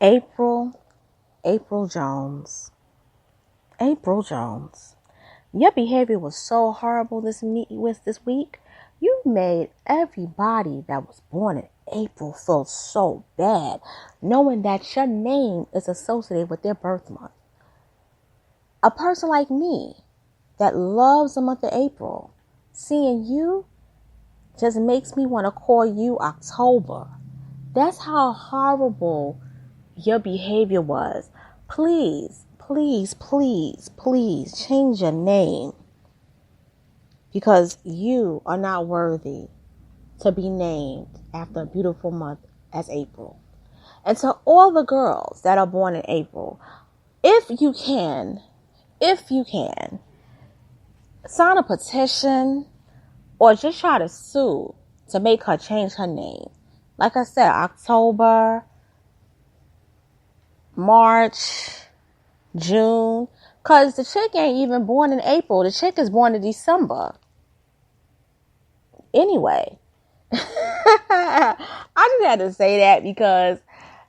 April, April Jones. April Jones. Your behavior was so horrible this week. You made everybody that was born in April feel so bad, knowing that your name is associated with their birth month. A person like me that loves the month of April, seeing you just makes me want to call you October. That's how horrible your behavior was. Please, please, please, please change your name, because you are not worthy to be named after a beautiful month as April. And to all the girls that are born in April, if you can, sign a petition or just try to sue to make her change her name. Like I said, October, March, June. Because the chick ain't even born in April. The chick is born in December. Anyway. I just had to say that because,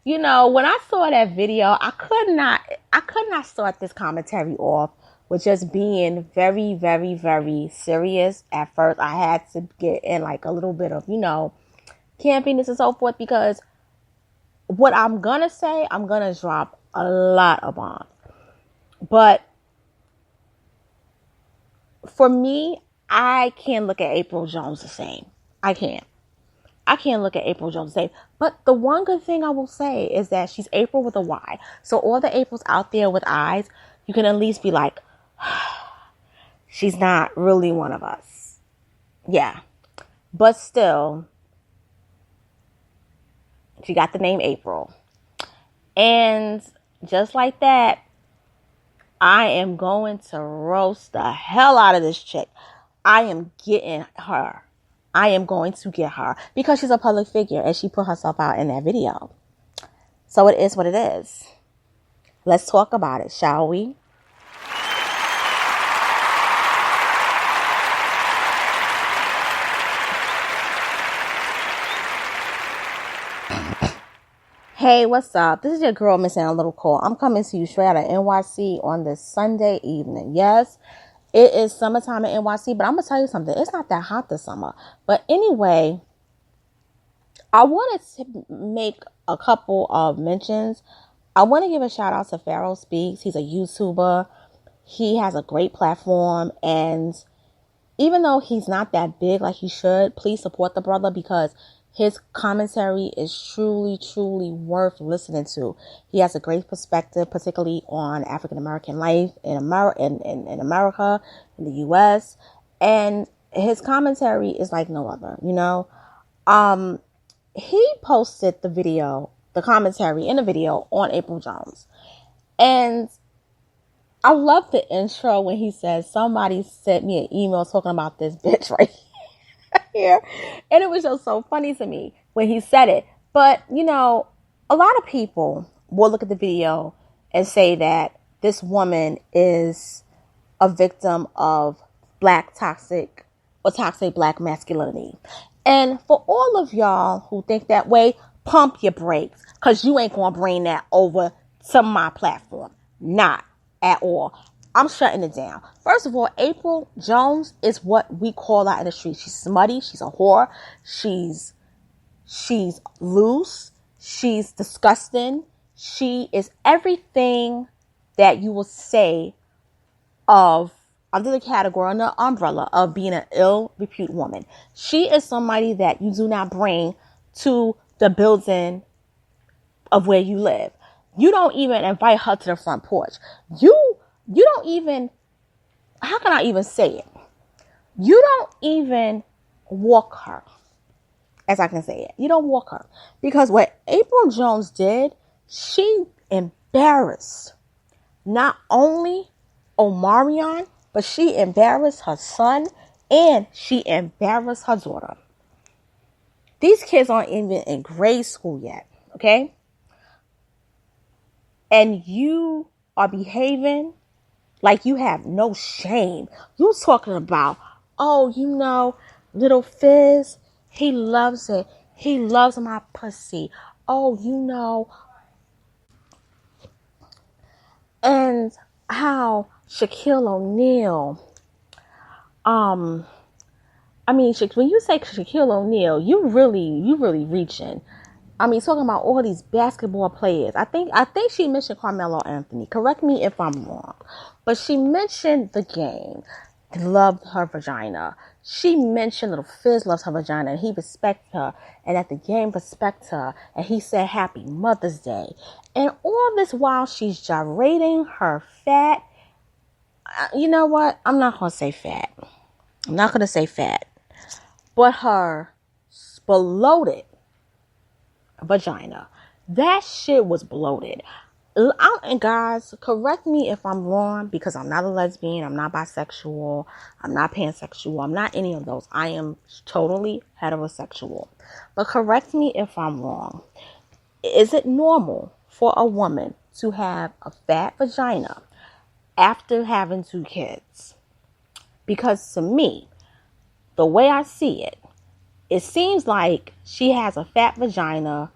when I saw that video, I could not start this commentary off with just being very, very, very serious. At first, I had to get in like a little bit of, campiness and so forth, because what I'm going to say, I'm going to drop a lot of bombs. But for me, I can't look at Apryl Jones the same. I can't look at Apryl Jones the same. But the one good thing I will say is that she's April with a Y. So all the Aprils out there with eyes, you can at least be like, she's not really one of us. Yeah. But still, she got the name Apryl. And just like that, I am going to roast the hell out of this chick. I am getting her. I am going to get her because she's a public figure and she put herself out in that video. So it is what it is. Let's talk about it, shall we? Hey, what's up? This is your girl, Miss Anna Little Cole. I'm coming to you straight out of NYC on this Sunday evening. Yes, it is summertime in NYC, but I'm going to tell you something. It's not that hot this summer. But anyway, I wanted to make a couple of mentions. I want to give a shout out to Pharaoh Speaks. He's a YouTuber. He has a great platform. And even though he's not that big like he should, please support the brother because his commentary is truly, truly worth listening to. He has a great perspective, particularly on African American life in America, in America, in the U.S. And his commentary is like no other, He posted the commentary in the video on Apryl Jones. And I love the intro when he says, somebody sent me an email talking about this bitch right here. And it was just so funny to me when he said it. But, a lot of people will look at the video and say that this woman is a victim of toxic black masculinity. And for all of y'all who think that way, pump your brakes, because you ain't going to bring that over to my platform. Not at all. I'm shutting it down. First of all, Apryl Jones is what we call out in the street. She's smutty. She's a whore. She's loose. She's disgusting. She is everything that you will say of under the category, under the umbrella of being an ill repute woman. She is somebody that you do not bring to the building of where you live. You don't even invite her to the front porch. You don't even, how can I even say it? You don't even walk her, as I can say it. You don't walk her. Because what Apryl Jones did, she embarrassed not only Omarion, but she embarrassed her son and she embarrassed her daughter. These kids aren't even in grade school yet, okay? And you are behaving like you have no shame. You talking about, little Fizz, he loves it. He loves my pussy. And how Shaquille O'Neal, when you say Shaquille O'Neal, you really reaching. Talking about all these basketball players. I think she mentioned Carmelo Anthony. Correct me if I'm wrong. But she mentioned the game. Loved her vagina. She mentioned Little Fizz loves her vagina and he respects her. And that the game respects her. And he said Happy Mother's Day. And all this while she's gyrating her fat. You know what? I'm not going to say fat. I'm not going to say fat. But her bloated vagina. That shit was bloated. And guys, correct me if I'm wrong, because I'm not a lesbian, I'm not bisexual, I'm not pansexual, I'm not any of those. I am totally heterosexual. But correct me if I'm wrong. Is it normal for a woman to have a fat vagina after having 2 kids? Because to me, the way I see it, it seems like she has a fat vagina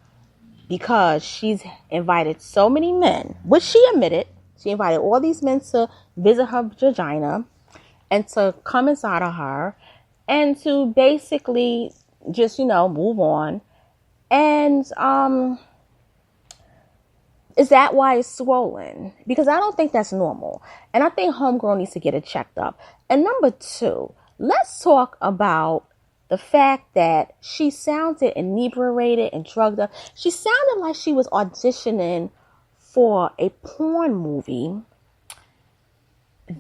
because she's invited so many men, which she admitted. She invited all these men to visit her vagina and to come inside of her and to basically just, move on. And is that why it's swollen? Because I don't think that's normal. And I think homegirl needs to get it checked up. And number 2, let's talk about the fact that she sounded inebriated and drugged up. She sounded like she was auditioning for a porn movie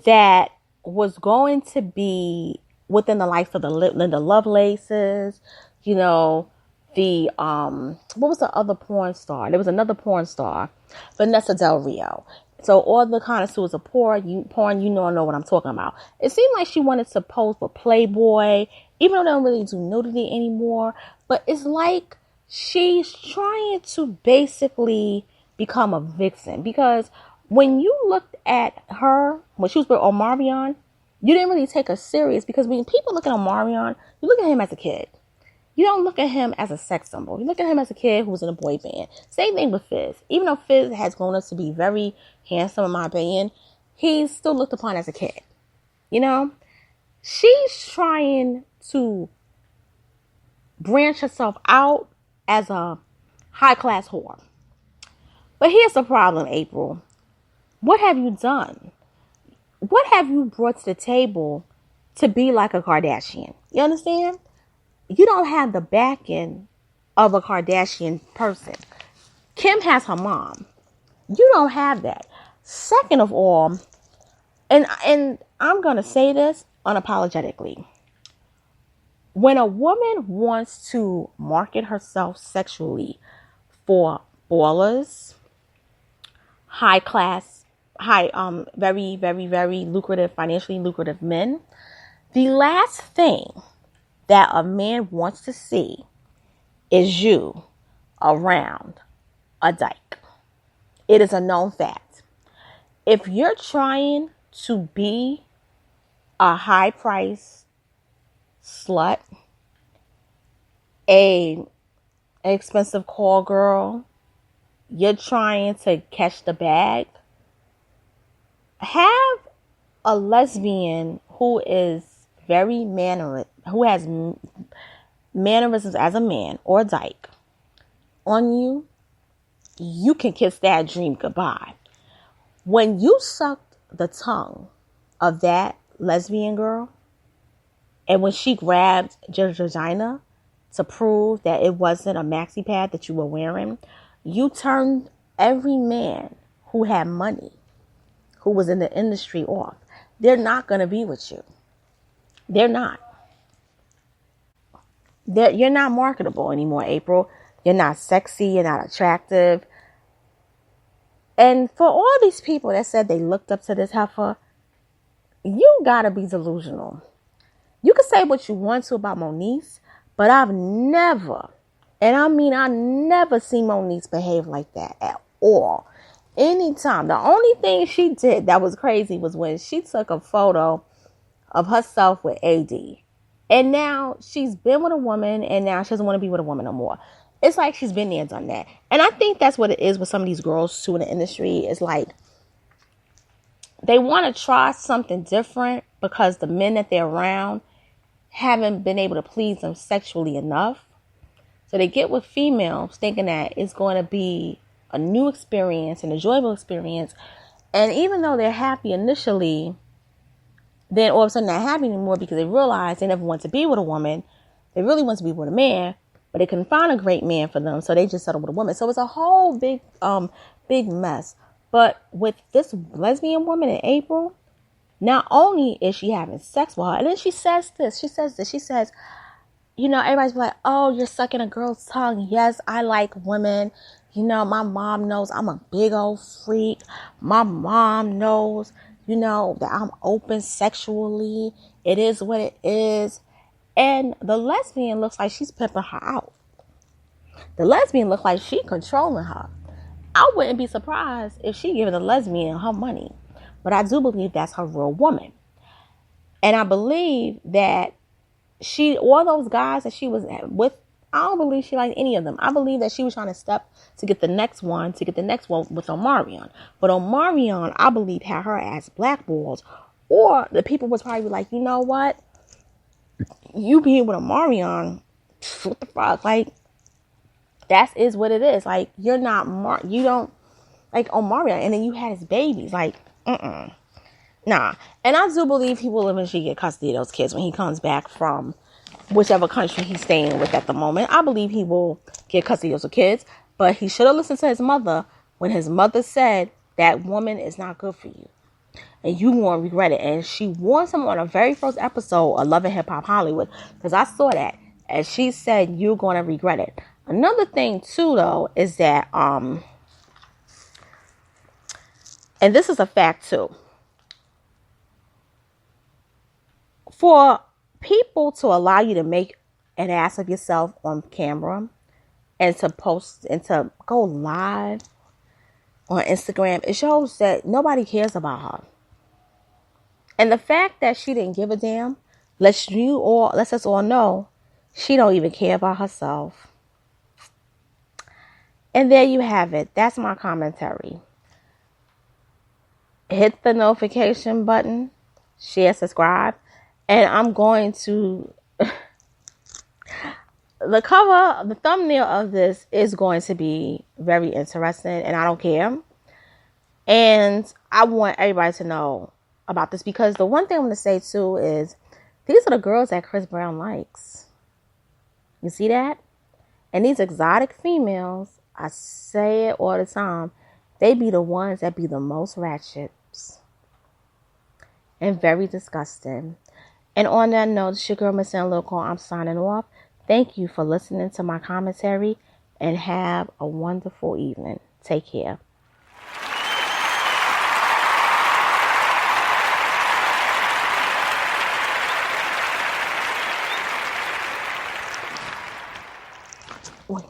that was going to be within the likes of the Linda Lovelaces, the what was the other porn star? There was another porn star, Vanessa Del Rio. So all the connoisseurs of porn, know what I'm talking about. It seemed like she wanted to pose for Playboy, even though they don't really do nudity anymore. But it's like she's trying to basically become a vixen. Because when you looked at her, when she was with Omarion, you didn't really take her serious. Because when people look at Omarion, you look at him as a kid. You don't look at him as a sex symbol. You look at him as a kid who was in a boy band. Same thing with Fizz. Even though Fizz has grown up to be very handsome, in my opinion, he's still looked upon as a kid. She's trying to branch herself out as a high-class whore. But here's the problem, Apryl. What have you done? What have you brought to the table to be like a Kardashian? You understand? You don't have the backing of a Kardashian person. Kim has her mom. You don't have that. Second of all, and I'm going to say this unapologetically. When a woman wants to market herself sexually for ballers, very, very, very lucrative, financially lucrative men, the last thing that a man wants to see is you around a dyke. It is a known fact. If you're trying to be a high price slut, an expensive call girl, you're trying to catch the bag, have a lesbian who is very who has mannerisms as a man or a dyke on you, you can kiss that dream goodbye. When you sucked the tongue of that lesbian girl, and when she grabbed your vagina to prove that it wasn't a maxi pad that you were wearing, you turned every man who had money, who was in the industry off. They're not going to be with you. They're not. You're not marketable anymore, Apryl. You're not sexy. You're not attractive. And for all these people that said they looked up to this heifer, you gotta be delusional. You can say what you want to about Moniece, but I've never, and I mean I never seen Moniece behave like that at all. Anytime. The only thing she did that was crazy was when she took a photo of herself with AD. And now she's been with a woman and now she doesn't want to be with a woman no more. It's like she's been there, done that. And I think that's what it is with some of these girls too in the industry. It's like they want to try something different because the men that they're around haven't been able to please them sexually enough. So they get with females thinking that it's going to be a new experience, an enjoyable experience. And even though they're happy initially, then all of a sudden they're not happy anymore because they realize they never want to be with a woman. They really want to be with a man, but they couldn't find a great man for them. So they just settled with a woman. So it's a whole big mess. But with this lesbian woman in Apryl, not only is she having sex with her, and then she says, you know, everybody's like, oh, you're sucking a girl's tongue. Yes, I like women. You know, my mom knows I'm a big old freak. My mom knows, you know, that I'm open sexually. It is what it is. And the lesbian looks like she's pimping her out. The lesbian looks like she controlling her. I wouldn't be surprised if she giving the lesbian her money. But I do believe that's her real woman. And I believe that all those guys that she was with, I don't believe she liked any of them. I believe that she was trying to step to get the next one with Omarion. But Omarion, I believe, had her ass blackballed. Or the people was probably like, you know what? You being with Omarion, what the fuck? Like, that is what it is. Like, you're not, you don't like Omarion. And then you had his babies. Like, nah. And I do believe he will eventually get custody of those kids when he comes back from whichever country he's staying with at the moment. I believe he will get custody of those kids. But he should have listened to his mother when his mother said that woman is not good for you. And you won't regret it. And she warned him on the very first episode of Love and Hip Hop Hollywood. Because I saw that. And she said, you're going to regret it. Another thing, too, though, is that, and this is a fact, too. For people to allow you to make an ass of yourself on camera and to post and to go live on Instagram, it shows that nobody cares about her. And the fact that she didn't give a damn lets us all know she don't even care about herself. And there you have it. That's my commentary. Hit the notification button, share, subscribe, and I'm going to the thumbnail of this is going to be very interesting, and I don't care. And I want everybody to know about this because the one thing I'm going to say too is these are the girls that Chris Brown likes. You see that? And these exotic females, I say it all the time, they be the ones that be the most ratchet and very disgusting. And on that note, it's your girl, Miss Local. I'm signing off. Thank you for listening to my commentary and have a wonderful evening. Take care. Wait.